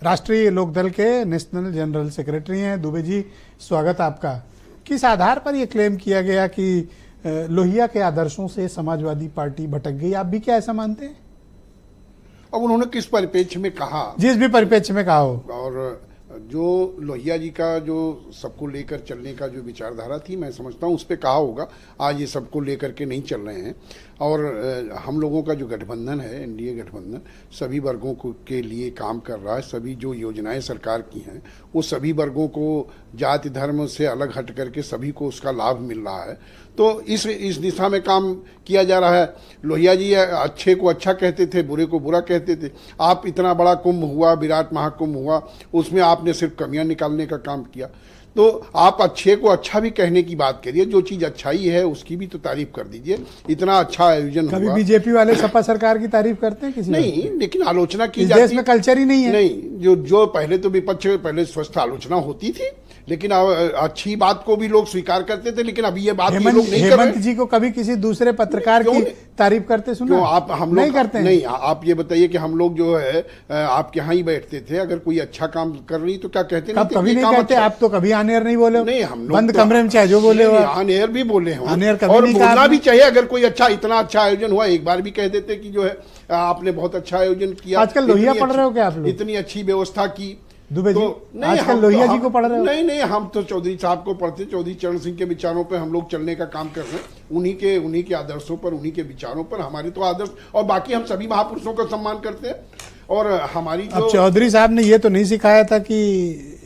राष्ट्रीय लोकदल के national general secretary हैं दुबे जी, स्वागत आपका। किस आधार पर यह क्लेम किया गया कि लोहिया के आदर्शों से समाजवादी पार्टी भटक गई, आप भी क्या ऐसा मानते हैं? अब उन्होंने किस परिप्रेक्ष्य में कहा, जिस भी परिप्रेक्ष्य में कहा हो, और जो लोहिया जी का जो सबको लेकर चलने का जो विचारधारा थी, मैं समझता हूँ उस पर कहा होगा। आज ये सबको लेकर के नहीं चल रहे हैं, और हम लोगों का जो गठबंधन है, एनडीए गठबंधन, सभी वर्गों को के लिए काम कर रहा है। सभी जो योजनाएं सरकार की हैं वो सभी वर्गों को जाति धर्म से अलग हट करके सभी को उसका लाभ मिल रहा है। तो इस दिशा में काम किया जा रहा है। लोहिया जी अच्छे को अच्छा कहते थे, बुरे को बुरा कहते थे। आप इतना बड़ा कुंभ हुआ, विराट महाकुंभ हुआ, उसमें आपने सिर्फ कमियां निकालने का काम किया। तो आप अच्छे को अच्छा भी कहने की बात करिए, जो चीज अच्छाई है उसकी भी तो तारीफ कर दीजिए। इतना अच्छा आयोजन हुआ। कभी बीजेपी वाले सपा सरकार की तारीफ करते हैं किसी नहीं, लेकिन आलोचना की इस जाती है। देश में कल्चर ही नहीं है। नहीं, जो पहले तो विपक्ष पहले स्वस्थ आलोचना होती थी, लेकिन अच्छी बात को भी लोग स्वीकार करते थे, लेकिन अभी ये बात ये लोग नहीं कर रहे। हेमंत जी को कभी किसी दूसरे पत्रकार की तारीफ करते सुना? क्यों आप हम लोग नहीं करते हैं? नहीं, आप ये बताइए कि हम लोग जो है आपके यहाँ ही बैठते थे, अगर कोई अच्छा काम कर रही तो क्या कहते? कभी नहीं कहते। आप तो कभी ऑन एयर नहीं बोले? नहीं, हम लोग बंद कमरे में चाहे जो बोले हो, ऑन एयर भी बोले हो, ऑन एयर कभी और नहीं कहा बोलना भी चाहिए। अगर कोई इतना अच्छा आयोजन हुआ, एक बार भी कह देते कि जो है आपने बहुत अच्छा आयोजन किया। आजकल लोहिया पढ़ रहे हो क्या आप लोग? इतनी अच्छी व्यवस्था की दुबे जी, नहीं, आजकल लोहिया जी को पढ़ रहे हो? नहीं, हम तो चौधरी साहब को पढ़ते, चौधरी चरण सिंह के विचारों पे हम लोग चलने का काम कर रहे हैं। उन्हीं के आदर्शों पर, उन्हीं के विचारों पर। हमारे तो आदर्श, और बाकी हम सभी महापुरुषों का सम्मान करते हैं। और हमारी अब चौधरी साहब ने ये तो नहीं सिखाया था कि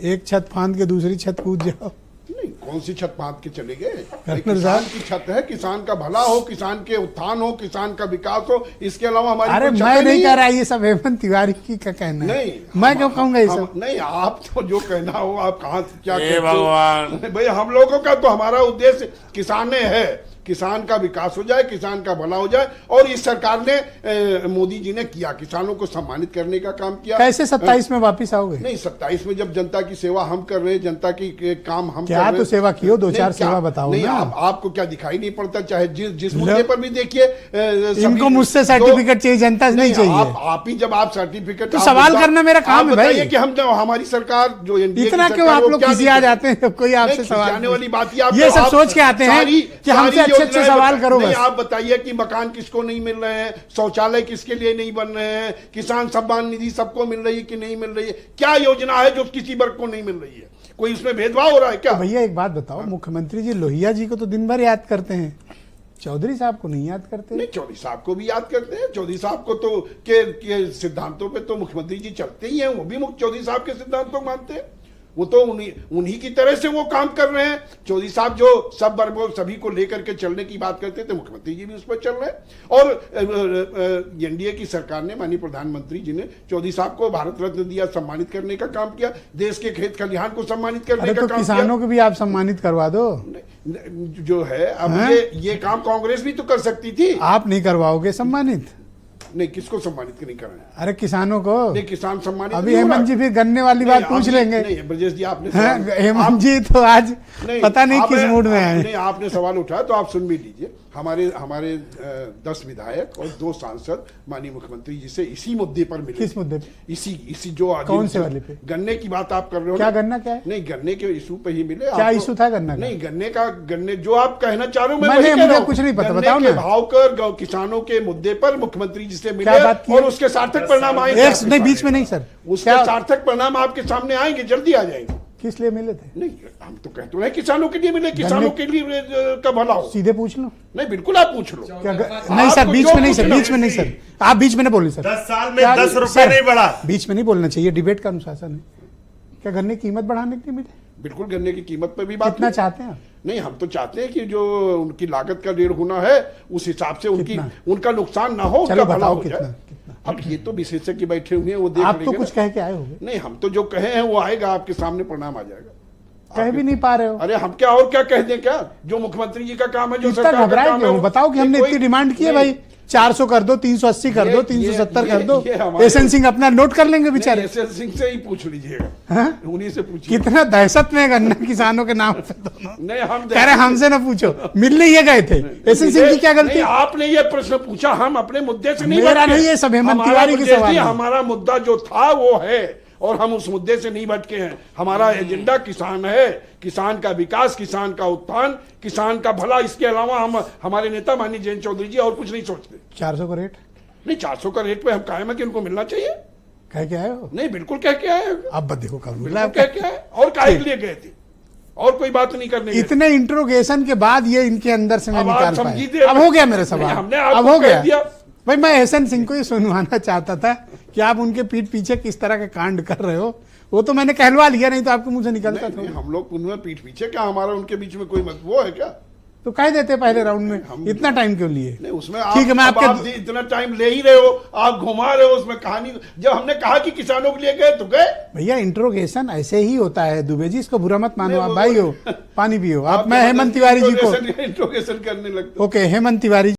एक छत फांद के दूसरी छत कूद जाओ। नहीं, कौन सी छत फांद के चले गए? किसान की छत है, किसान का भला हो, किसान के उत्थान हो, किसान का विकास हो, इसके अलावा हमारी अरे मैं नहीं कह रहा, ये सब हेमंत तिवारी की का कहना है। नहीं, मैं क्यों कहूंगा ये सब? नहीं, आप तो जो कहना हो, आप कहाँ से क्या कहते हो? भगवान भाई, हम लोगों का तो हमारा उद्देश्य किसाने है, किसान का विकास हो जाए, किसान का भला हो जाए। और इस सरकार ने, मोदी जी ने किया, किसानों को सम्मानित करने का काम किया। कैसे 27 में वापिस आओगे? नहीं, 27 में जब जनता की सेवा हम कर रहे हैं, जनता की काम हम क्या कर रहे तो सेवा की हो, 2-4 सेवा बताओ नहीं, ना। आपको क्या दिखाई नहीं पड़ता? चाहे जिस मुद्दे पर भी देखिए, इनको मुझसे सर्टिफिकेट चाहिए, जनता से नहीं चाहिए। आप ही जब आप सर्टिफिकेट, तो सवाल करना मेरा काम है भाई। कि हम जब हमारी सरकार जो इतना क्यों आप लोग खिसिया जाते हैं जब कोई आपसे सवाल आने वाली बात ये सब सोच के आते हैं कि हमसे अच्छे सवाल करो। नहीं, आप बताइए कि मकान किसको नहीं मिल रहे हैं, शौचालय किसके लिए नहीं बन रहे हैं, किसान सम्मान निधि सबको मिल रही है कि नहीं मिल रही है? क्या योजना है जो किसी वर्ग को नहीं मिल रही है? कोई उसमें भेदभाव हो रहा है क्या? तो भैया एक बात बताओ, मुख्यमंत्री जी लोहिया जी को तो दिन भर याद करते हैं, चौधरी साहब को नहीं याद करते? नहीं, चौधरी साहब को भी याद करते हैं। चौधरी साहब को तो के सिद्धांतों पे तो मुख्यमंत्री जी चलते ही हैं, वो भी चौधरी साहब के सिद्धांतों को मानते हैं। वो तो उन्हीं की तरह से वो काम कर रहे हैं। चौधरी साहब जो सब वर्गों सभी को लेकर के चलने की बात करते थे, मुख्यमंत्री जी भी उस पर चल रहे हैं। और एनडीए की सरकार ने, माननीय प्रधानमंत्री जी ने चौधरी साहब को भारत रत्न दिया, सम्मानित करने का काम किया। देश के खेत खलिहान को सम्मानित करने का काम किया। किसानों को भी आप सम्मानित करवा दो जो है। अब ये काम कांग्रेस भी तो कर सकती थी। आप नहीं करवाओगे सम्मानित? नहीं, किसको सम्मानित नहीं कर रहे हैं? अरे किसानों को। नहीं, किसान सम्मानित अभी हेमंत जी फिर गन्ने वाली बात पूछ लेंगे। नहीं ब्रजेश जी, आपने हेमंत जी तो आज पता नहीं किस मूड में है। नहीं, आपने सवाल उठाया तो आप सुन भी लीजिए। हमारे 10 विधायक और 2 सांसद माननीय मुख्यमंत्री जी से इसी मुद्दे पर मिले। किस मुद्दे पे? इसी जो कौन से वाले पे? गन्ने की बात आप कर रहे हो। क्या गन्ना क्या है? नहीं, गन्ने के इशू पे ही मिले। क्या इशू था गन्ना? नहीं, गन्ने जो आप कहना चाह रहे हो, मुझे कुछ नहीं पता, बताओ ना। भाव कर किसानों के मुद्दे पर मुख्यमंत्री जी से मिले और उसके सार्थक परिणाम आएंगे। नहीं, बीच में नहीं सर, उसके सार्थक परिणाम आपके सामने आएंगे, जल्दी आ जाएंगे। किस लिए मिले थे? नहीं, हम तो कहते हैं किसानों के लिए मिले, किसानों के लिए का भला हो। सीधे पूछ लो। नहीं, बिल्कुल आप पूछ लो। नहीं सर, बीच में नहीं सर, बीच में नहीं सर, आप बीच में नहीं बोलिए सर। 10 साल में 10 रुपए नहीं बढ़ा। बीच में नहीं बोलना चाहिए, डिबेट का अनुशासन है। क्या गन्ने की कीमत बढ़ाने के लिए मिले? बिल्कुल, गन्ने की कीमत पर भी बात। कितना चाहते हैं? नहीं, हम तो चाहते हैं कि जो उनकी लागत का 1.5 गुना है, उस हिसाब से उनका नुकसान ना हो, चलो बताओ कितना? अब ये तो विशेषज्ञ बैठे हुए हैं, वो देख आप तो कुछ कह के आए होंगे। नहीं, हम तो जो कहे हैं वो आएगा, आपके सामने परिणाम आ जाएगा। कह भी नहीं पा रहे हो। अरे हम क्या और क्या कह दें? क्या जो मुख्यमंत्री जी का काम है, जो सरकार का काम है, बताओ कि हमने इतनी डिमांड की है भाई, 400 कर दो, 380 कर दो, 370 कर दो। एसएन सिंह अपना नोट कर लेंगे बेचारे। एसएन सिंह से ही पूछ लीजिएगा, उन्हीं से पूछिए। कितना दहशत में गन्ना किसानों के नाम पे दोनों। नहीं, हम कह रहे हमसे ना पूछो, मिलने ये गए थे। एसएन सिंह की क्या गलती? आपने ये प्रश्न पूछा, हम अपने मुद्दे से नहीं। मेरा नहीं, ये सब हेमंत तिवारी के सवाल है। हमारा मुद्दा जो था वो है और हम उस मुद्दे से नहीं भटके हैं। हमारा एजेंडा किसान है, किसान का विकास, किसान का उत्थान, किसान का भला। इसके अलावा हम, हमारे नेता माननीय जयंत चौधरी जी और कुछ नहीं सोचते। 400 का रेट नहीं, 400 का रेट पे हम कायम है कि उनको मिलना चाहिए। कह के आए हो? नहीं, बिल्कुल कह के आए। अब देखो कब मिला बिल्कुल आपका। कह के आए। और काहे के लिए गए थे? और कोई बात नहीं करने गए। इतने इंट्रोगेशन के बाद ये इनके अंदर से मैं अब आप निकाल समझी पाया। थे। अब हो गया मेरा नहीं, सवाल, हमने अब आपको हो कह गया दिया। भाई। मैं एहसन सिंह को ये सुनवाना चाहता था कि आप उनके पीठ पीछे किस तरह का कांड कर रहे हो। वो तो मैंने कहलवा लिया, नहीं तो आपके मुंह से निकलता नहीं, था। हम लोग उनमें पीठ पीछे क्या, हमारा उनके बीच में कोई वो है क्या? तो कह देते पहले राउंड में, इतना टाइम क्यों लिए? नहीं, उसमें ठीक है, मैं अब आपके आप इतना टाइम ले ही रहे हो, आप घुमा रहे हो उसमें कहानी। जब हमने कहा कि किसानों के लिए गए तो गए। भैया इंट्रोगेशन ऐसे ही होता है दुबे जी, इसको बुरा मत मानो। नहीं, आप वो- भाई हो, पानी पियो आप। मैं जबरदस्ती हेमंत तिवारी जी को इंट्रोगेशन करने लगते हो। ओके, हेमंत तिवारी